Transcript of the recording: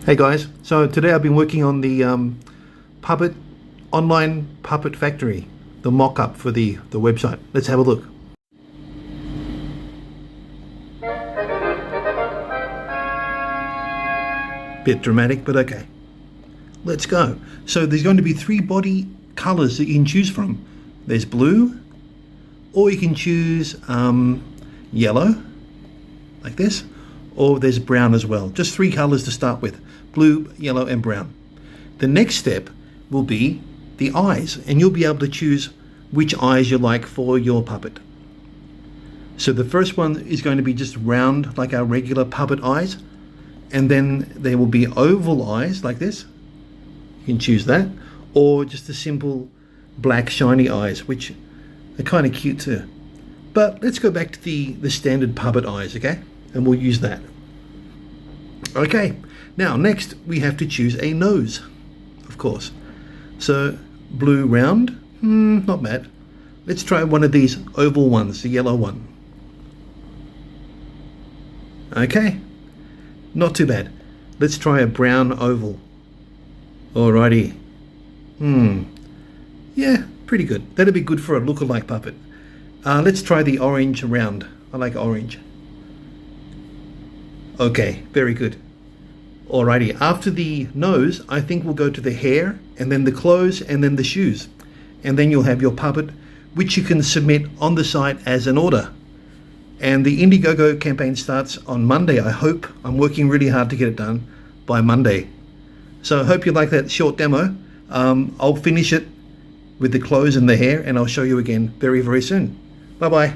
Hey guys, so today I've been working on the Pubbets Online Puppet Factory, the mock-up for the website. Let's have a look. Bit dramatic, but okay. Let's go. So there's going to be 3 body colors that you can choose from. There's blue, or you can choose yellow, like this, or there's brown as well. Just 3 colors to start with: blue, yellow and brown. The next step will be the eyes, and you'll be able to choose which eyes you like for your puppet. So the first one is going to be just round, like our regular puppet eyes, and then there will be oval eyes like this. You can choose that, or just the simple black shiny eyes, which are kind of cute too. But let's go back to the standard puppet eyes, okay? And we'll use that. Okay, now next we have to choose a nose, of course. So blue round, not bad. Let's try one of these oval ones, the yellow one. Okay, not too bad. Let's try a brown oval. Alrighty. Yeah, pretty good. That'll be good for a look-alike puppet. Let's try the orange round. I like orange. Okay, very good. Alrighty, after the nose, I think we'll go to the hair, and then the clothes, and then the shoes. And then you'll have your puppet, which you can submit on the site as an order. And the Indiegogo campaign starts on Monday, I hope. I'm working really hard to get it done by Monday. So I hope you like that short demo. I'll finish it with the clothes and the hair, and I'll show you again very, very soon. Bye-bye.